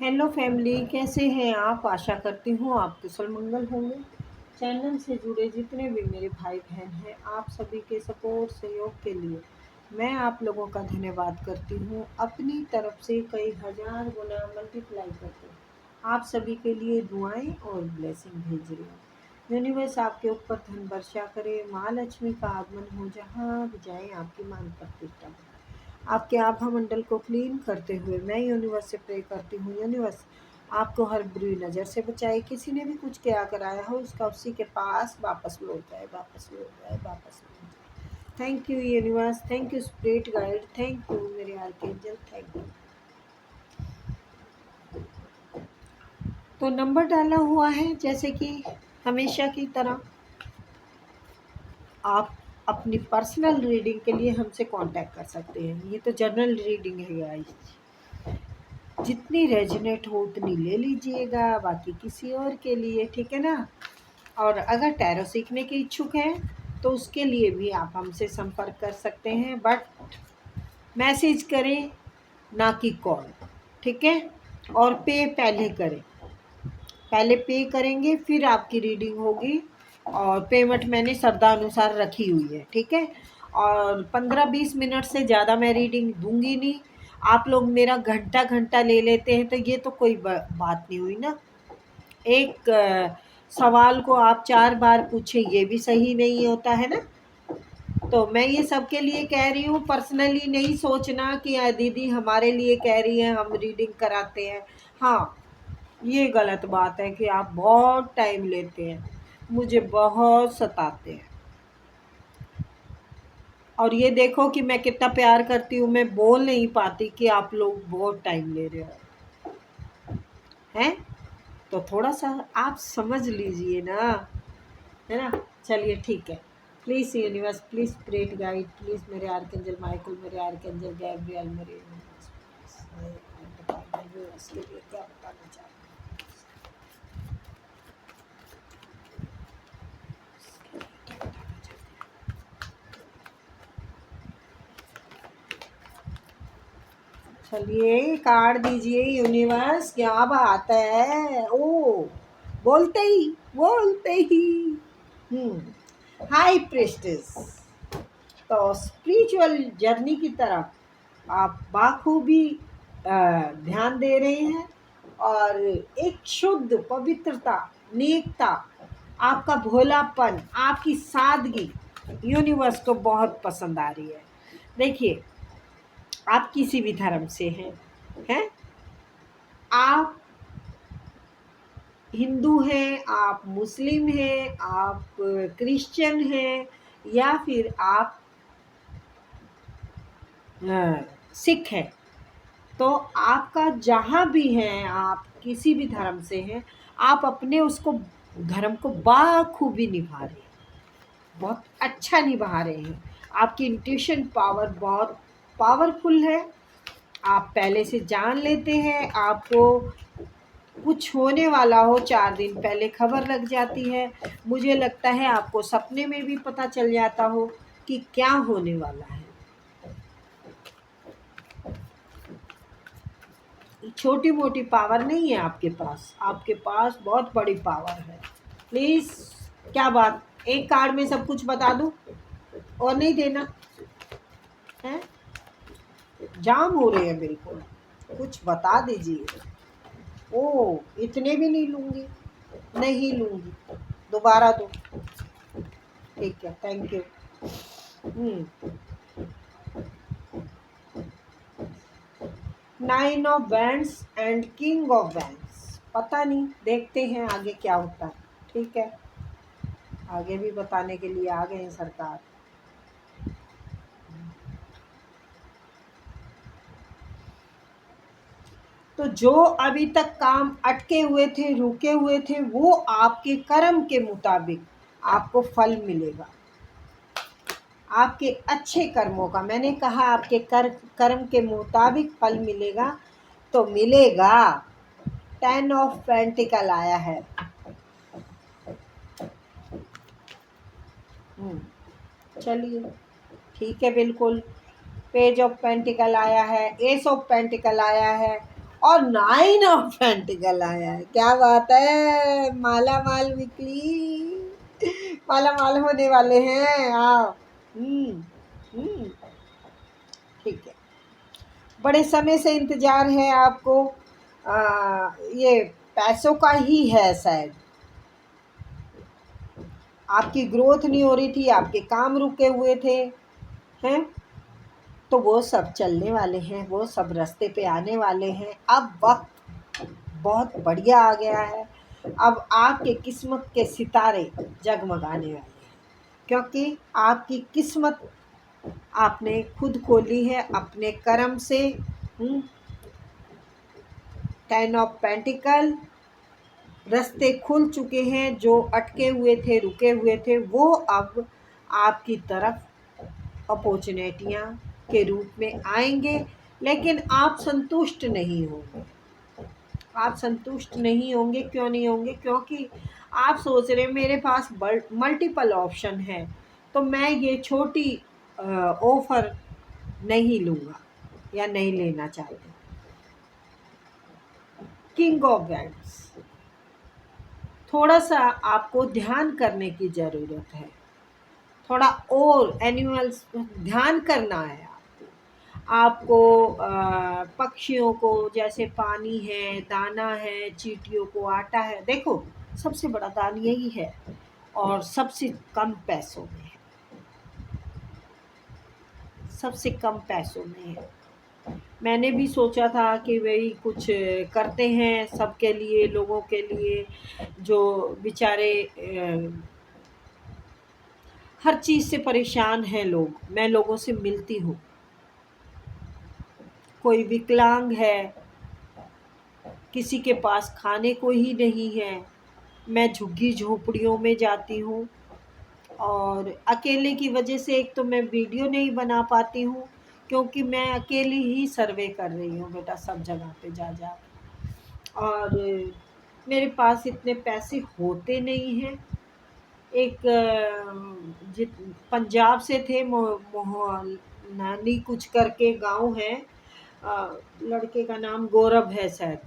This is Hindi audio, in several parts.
हेलो फैमिली, कैसे हैं आप? आशा करती हूँ आप कुशल मंगल होंगे। चैनल से जुड़े जितने भी मेरे भाई बहन हैं, आप सभी के सपोर्ट सहयोग के लिए मैं आप लोगों का धन्यवाद करती हूँ। अपनी तरफ से कई हजार गुना मल्टीप्लाई करके आप सभी के लिए दुआएं और ब्लेसिंग भेज रही हूँ। यूनिवर्स आपके ऊपर धन वर्षा करे, माँ लक्ष्मी का आगमन हो, जहाँ भी जाए आपकी मान प्रतिष्ठा हो। आपके आभा मंडल को क्लीन करते हुए मैं यूनिवर्स से प्रे करती हूँ, यूनिवर्स आपको हर बुरी नज़र से बचाए। किसी ने भी कुछ किया कराया हो उसका उसी के पास वापस लौट जाए, वापस लौट जाए, वापस लौट जाए। Thank you universe, thank you spirit guide, thank you मेरे आर्कएंजल, थैंक यू। तो नंबर डाला हुआ है, जैसे कि हमेशा की तरह आप अपनी पर्सनल रीडिंग के लिए हमसे कांटेक्ट कर सकते हैं। ये तो जनरल रीडिंग है गाइस, जितनी रेजोनेट हो उतनी ले लीजिएगा, बाकी किसी और के लिए, ठीक है ना। और अगर टैरो सीखने के इच्छुक हैं तो उसके लिए भी आप हमसे संपर्क कर सकते हैं, बट मैसेज करें ना कि कॉल, ठीक है। और पे पहले करें, पहले पे करेंगे फिर आपकी रीडिंग होगी। और पेमेंट मैंने श्रद्धा अनुसार रखी हुई है, ठीक है। और 15-20 मिनट से ज़्यादा मैं रीडिंग दूंगी नहीं। आप लोग मेरा घंटा घंटा ले लेते हैं तो ये तो कोई बात नहीं हुई ना। एक सवाल को आप 4 बार पूछे, ये भी सही नहीं होता है ना। तो मैं ये सबके लिए कह रही हूँ, पर्सनली नहीं सोचना कि दीदी हमारे लिए कह रही है हम रीडिंग कराते हैं। हाँ, ये गलत बात है कि आप बहुत टाइम लेते हैं, मुझे बहुत सताते हैं। और ये देखो कि मैं कितना प्यार करती हूँ, मैं बोल नहीं पाती कि आप लोग बहुत टाइम ले रहे हो हैं। तो थोड़ा सा आप समझ लीजिए ना, है ना। चलिए ठीक है। Please universe, please spirit guide, please मेरे आर्कएंजल माइकल, मेरे आर्कएंजल गैब्रियल, मेरे यूनिवर्स के लिए क्या बताना चाहते हैं। चलिए कार्ड दीजिए यूनिवर्स, क्या बात है। ओ, बोलते ही हाई प्रेस्टिस। तो स्पिरिचुअल जर्नी की तरफ आप बाखूबी ध्यान दे रहे हैं। और एक शुद्ध पवित्रता, नेकता, आपका भोलापन, आपकी सादगी यूनिवर्स को बहुत पसंद आ रही है। देखिए, आप किसी भी धर्म से हैं, आप हिंदू हैं, आप मुस्लिम हैं, आप क्रिश्चियन हैं, या फिर आप सिख हैं। तो आपका जहाँ भी हैं, आप किसी भी धर्म से हैं, आप अपने उसको धर्म को बाखूबी निभा रहे हैं, बहुत अच्छा निभा रहे हैं। आपकी इंट्यूशन पावर बहुत पावरफुल है। आप पहले से जान लेते हैं, आपको कुछ होने वाला हो 4 दिन पहले खबर लग जाती है। मुझे लगता है आपको सपने में भी पता चल जाता हो कि क्या होने वाला है। छोटी मोटी पावर नहीं है आपके पास, आपके पास बहुत बड़ी पावर है। प्लीज, क्या बात, एक कार्ड में सब कुछ बता दूं और नहीं देना है? जाम हो रहे हैं बिल्कुल, कुछ बता दीजिए। ओ, इतने भी नहीं लूंगी, नहीं लूंगी, दोबारा दो। ठीक है, thank you. Hmm 9 of wands and king of wands. पता नहीं, देखते हैं आगे क्या होता है। ठीक है, आगे भी बताने के लिए आ गए हैं सरकार। तो जो अभी तक काम अटके हुए थे, रुके हुए थे, वो आपके कर्म के मुताबिक आपको फल मिलेगा। आपके अच्छे कर्मों का, मैंने कहा आपके कर्म के मुताबिक फल मिलेगा, तो मिलेगा। 10 ऑफ पेंटिकल आया है। चलिए ठीक है, बिल्कुल। पेज ऑफ पेंटिकल आया है, एस ऑफ पेंटिकल आया है, और 9 ऑफ पेंटिकल आया है। क्या बात है, माला माल वीकली, माला माल होने वाले हैं आप। हम्म। ठीक है, बड़े समय से इंतजार है आपको। ये पैसों का ही है शायद। आपकी ग्रोथ नहीं हो रही थी, आपके काम रुके हुए थे, हैं? तो वो सब चलने वाले हैं, वो सब रास्ते पे आने वाले हैं। अब वक्त बहुत बढ़िया आ गया है। अब आपके किस्मत के सितारे जगमगाने वाले हैं, क्योंकि आपकी किस्मत आपने खुद खोली है अपने कर्म से। 10 ऑफ पेंटिकल, रास्ते खुल चुके हैं। जो अटके हुए थे, रुके हुए थे, वो अब आपकी तरफ अपॉर्चुनिटियाँ के रूप में आएंगे। लेकिन आप संतुष्ट नहीं होंगे। आप संतुष्ट नहीं होंगे। क्यों नहीं होंगे? क्योंकि आप सोच रहे मेरे पास मल्टीपल ऑप्शन है, तो मैं ये छोटी ऑफर नहीं लूँगा या नहीं लेना चाहते। किंग ऑफ वैंड्स, थोड़ा सा आपको ध्यान करने की ज़रूरत है। थोड़ा और एनिमल्स ध्यान करना है आपको। पक्षियों को, जैसे पानी है, दाना है, चींटियों को आटा है। देखो, सबसे बड़ा दान यही है और सबसे कम पैसों में है। सबसे कम पैसों में है। मैंने भी सोचा था कि वही कुछ करते हैं सबके लिए, लोगों के लिए जो बेचारे हर चीज़ से परेशान हैं लोग। मैं लोगों से मिलती हूँ, कोई विकलांग है, किसी के पास खाने को ही नहीं है। मैं झुग्गी झोपड़ियों में जाती हूँ और अकेले की वजह से एक तो मैं वीडियो नहीं बना पाती हूँ, क्योंकि मैं अकेली ही सर्वे कर रही हूँ बेटा, सब जगह पे जा जा के। और मेरे पास इतने पैसे होते नहीं हैं। एक जित पंजाब से थे, नानी कुछ करके गांव है, लड़के का नाम गौरव है शायद।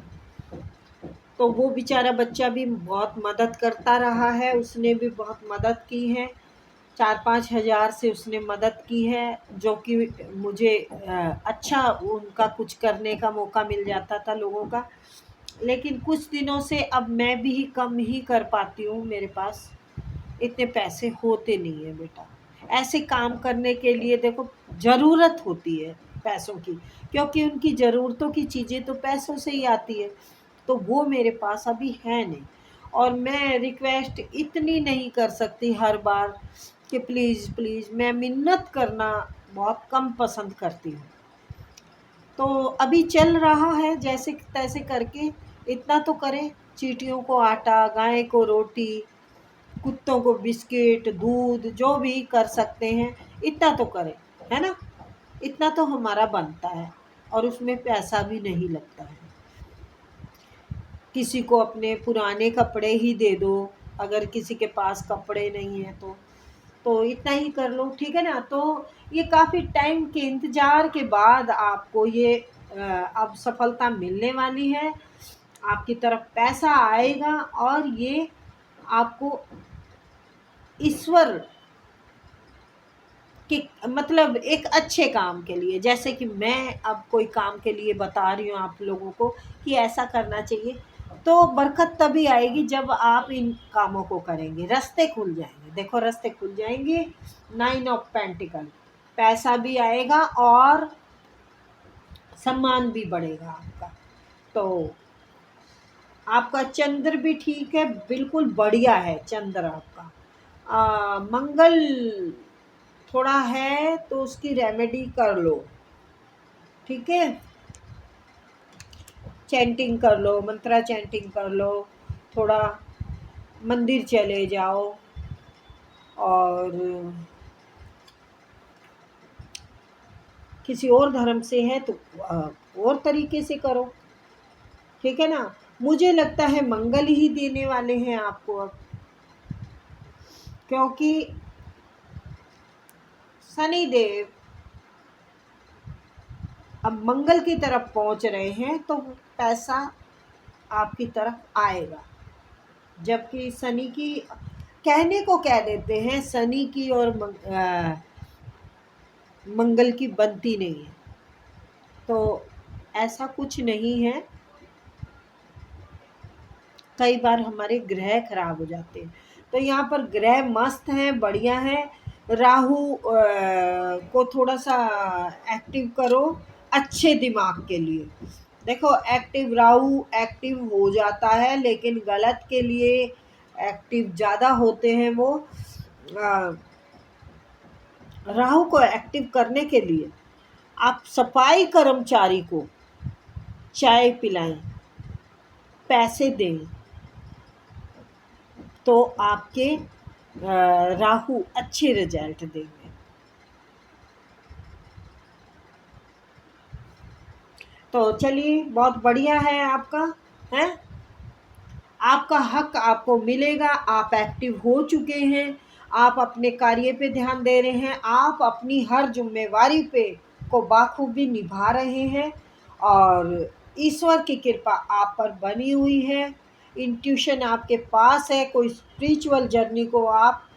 तो वो बेचारा बच्चा भी बहुत मदद करता रहा है, उसने भी बहुत मदद की है। 4-5 हज़ार से उसने मदद की है, जो कि मुझे अच्छा उनका कुछ करने का मौका मिल जाता था लोगों का। लेकिन कुछ दिनों से अब मैं भी कम ही कर पाती हूँ, मेरे पास इतने पैसे होते नहीं है बेटा। ऐसे काम करने के लिए देखो ज़रूरत होती है पैसों की, क्योंकि उनकी ज़रूरतों की चीज़ें तो पैसों से ही आती है। तो वो मेरे पास अभी है नहीं, और मैं रिक्वेस्ट इतनी नहीं कर सकती हर बार कि प्लीज़ प्लीज़। मैं मिन्नत करना बहुत कम पसंद करती हूँ। तो अभी चल रहा है जैसे तैसे करके, इतना तो करें। चींटियों को आटा, गाय को रोटी, कुत्तों को बिस्किट, दूध, जो भी कर सकते हैं इतना तो करें, है ना? इतना तो हमारा बनता है, और उसमें पैसा भी नहीं लगता है। किसी को अपने पुराने कपड़े ही दे दो, अगर किसी के पास कपड़े नहीं है तो इतना ही कर लो, ठीक है ना? तो ये काफ़ी टाइम के इंतज़ार के बाद आपको ये अब सफलता मिलने वाली है। आपकी तरफ पैसा आएगा, और ये आपको ईश्वर कि मतलब एक अच्छे काम के लिए, जैसे कि मैं अब कोई काम के लिए बता रही हूँ आप लोगों को कि ऐसा करना चाहिए, तो बरकत तभी आएगी जब आप इन कामों को करेंगे। रास्ते खुल जाएंगे, देखो रास्ते खुल जाएंगे। 9 ऑफ पेंटिकल, पैसा भी आएगा और सम्मान भी बढ़ेगा आपका। तो आपका चंद्र भी ठीक है, बिल्कुल बढ़िया है चंद्र आपका। मंगल थोड़ा है, तो उसकी रेमेडी कर लो, ठीक है? चैंटिंग कर लो, मंत्रा चैंटिंग कर लो, थोड़ा मंदिर चले जाओ, और किसी और धर्म से है तो और तरीके से करो, ठीक है ना? मुझे लगता है मंगल ही देने वाले हैं आपको अब, क्योंकि शनिदेव अब मंगल की तरफ पहुंच रहे हैं तो पैसा आपकी तरफ आएगा। जबकि शनि की, कहने को कह देते हैं शनि की और मंगल की बनती नहीं है, तो ऐसा कुछ नहीं है। कई बार हमारे ग्रह खराब हो जाते हैं, तो यहाँ पर ग्रह मस्त हैं, बढ़िया हैं। राहु को थोड़ा सा एक्टिव करो अच्छे दिमाग के लिए। देखो एक्टिव, राहु एक्टिव हो जाता है लेकिन गलत के लिए एक्टिव ज़्यादा होते हैं वो। राहु को एक्टिव करने के लिए आप सफाई कर्मचारी को चाय पिलाएं, पैसे दें, तो आपके राहु अच्छे रिजल्ट देंगे। तो चलिए, बहुत बढ़िया है आपका, है आपका हक आपको मिलेगा। आप एक्टिव हो चुके हैं, आप अपने कार्य पे ध्यान दे रहे हैं, आप अपनी हर जिम्मेवारी पे को बाखूबी निभा रहे हैं और ईश्वर की कृपा आप पर बनी हुई है। इंट्यूशन आपके पास है, कोई स्पिरिचुअल जर्नी को आप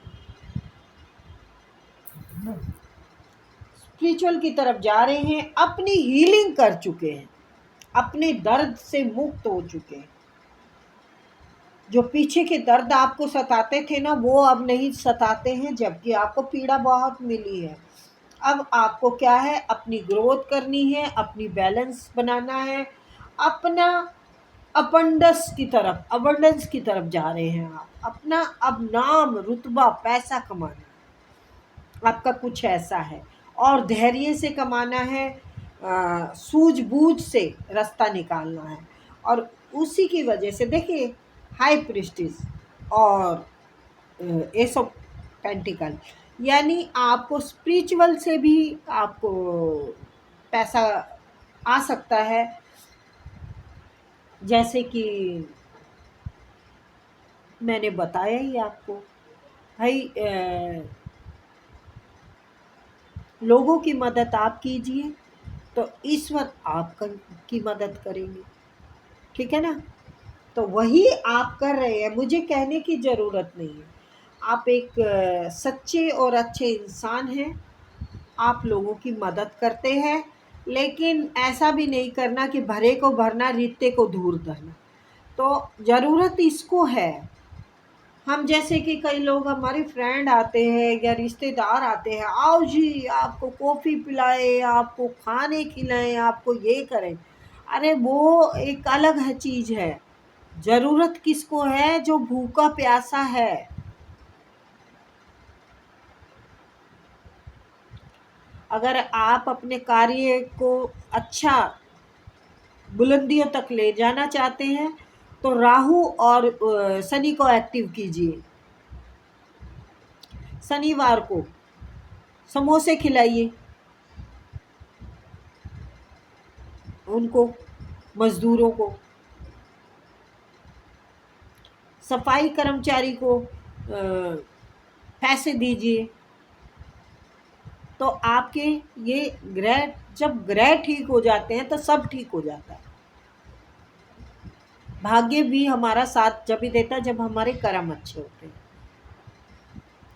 स्पिरिचुअल की तरफ जा रहे हैं, अपनी हीलिंग कर चुके हैं, अपने दर्द से मुक्त हो चुके हैं। जो पीछे के दर्द आपको सताते थे ना, वो अब नहीं सताते हैं, जबकि आपको पीड़ा बहुत मिली है। अब आपको क्या है, अपनी ग्रोथ करनी है, अपनी बैलेंस बनाना है, अपना अबंडेंस की तरफ जा रहे हैं आप। अपना अब नाम, रुतबा, पैसा कमाना आपका कुछ ऐसा है, और धैर्य से कमाना है, सूझबूझ से रास्ता निकालना है। और उसी की वजह से देखिए, हाई प्रिस्टिस और एस ऑफ पेंटिकल, यानी आपको स्पिरिचुअल से भी आपको पैसा आ सकता है। जैसे कि मैंने बताया ही आपको भाई, लोगों की मदद आप कीजिए तो ईश्वर की मदद करेंगे, ठीक है ना। तो वही आप कर रहे हैं, मुझे कहने की ज़रूरत नहीं है। आप एक सच्चे और अच्छे इंसान हैं, आप लोगों की मदद करते हैं, लेकिन ऐसा भी नहीं करना कि भरे को भरना, रित्ते को दूर करना। तो ज़रूरत इसको है। हम जैसे कि कई लोग, हमारे फ्रेंड आते हैं या रिश्तेदार आते हैं, आओ जी आपको कॉफ़ी पिलाए, आपको खाने खिलाएं, आपको ये करें। अरे वो एक अलग है, चीज़ है। ज़रूरत किसको है, जो भूखा प्यासा है। अगर आप अपने कार्य को अच्छा बुलंदियों तक ले जाना चाहते हैं तो राहु और शनि को एक्टिव कीजिए। शनिवार को समोसे खिलाइए उनको, मजदूरों को, सफाई कर्मचारी को पैसे दीजिए। तो आपके ये ग्रह, जब ग्रह ठीक हो जाते हैं तो सब ठीक हो जाता है। भाग्य भी हमारा साथ जब ही देता है जब हमारे कर्म अच्छे होते हैं।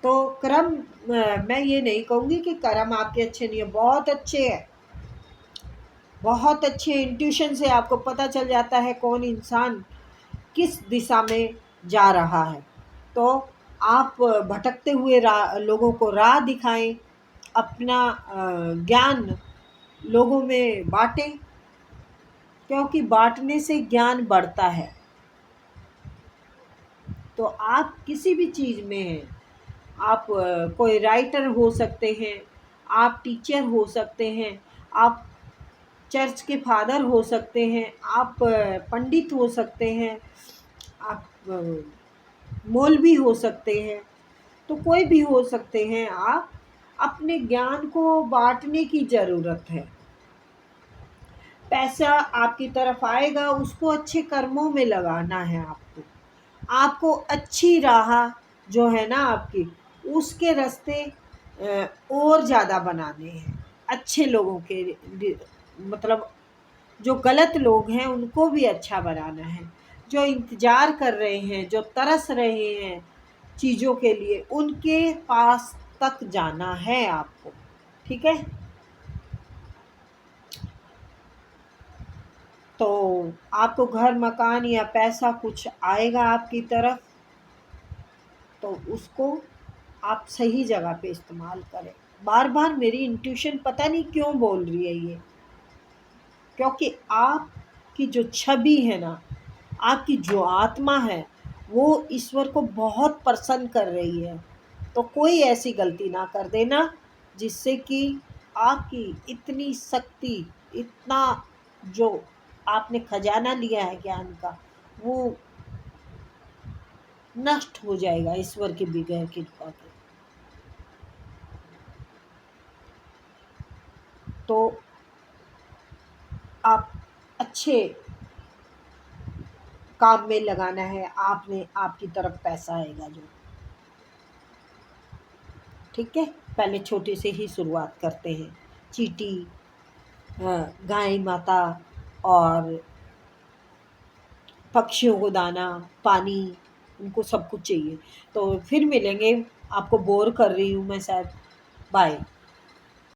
तो कर्म, मैं ये नहीं कहूँगी कि कर्म आपके अच्छे नहीं है, बहुत अच्छे हैं, बहुत अच्छे। इंट्यूशन से आपको पता चल जाता है कौन इंसान किस दिशा में जा रहा है। तो आप भटकते हुए लोगों को राह दिखाएं, अपना ज्ञान लोगों में बांटें, क्योंकि बांटने से ज्ञान बढ़ता है। तो आप किसी भी चीज़ में हैं, आप कोई राइटर हो सकते हैं, आप टीचर हो सकते हैं, आप चर्च के फादर हो सकते हैं, आप पंडित हो सकते हैं, आप मौलवी हो सकते हैं, तो कोई भी हो सकते हैं। आप अपने ज्ञान को बांटने की ज़रूरत है। पैसा आपकी तरफ आएगा, उसको अच्छे कर्मों में लगाना है। आपको अच्छी राह जो है ना आपकी, उसके रास्ते और ज़्यादा बनाने हैं, अच्छे लोगों के मतलब जो गलत लोग हैं उनको भी अच्छा बनाना है, जो इंतज़ार कर रहे हैं, जो तरस रहे हैं चीज़ों के लिए, उनके पास तक जाना है आपको, ठीक है? तो आपको घर मकान या पैसा कुछ आएगा आपकी तरफ, तो उसको आप सही जगह पे इस्तेमाल करें। बार बार मेरी इंट्यूशन पता नहीं क्यों बोल रही है ये, क्योंकि आपकी जो छवि है ना, आपकी जो आत्मा है, वो ईश्वर को बहुत प्रसन्न कर रही है। तो कोई ऐसी गलती ना कर देना जिससे कि आपकी इतनी शक्ति, इतना जो आपने खजाना लिया है ज्ञान का, वो नष्ट हो जाएगा ईश्वर की बगैर कृपा के। तो आप अच्छे काम में लगाना है, आपने आपकी तरफ पैसा आएगा जो, ठीक है? पहले छोटे से ही शुरुआत करते हैं। चींटी, गाय माता और पक्षियों को दाना, पानी, उनको सब कुछ चाहिए। तो फिर मिलेंगे, आपको बोर कर रही हूँ मैं शायद। बाय।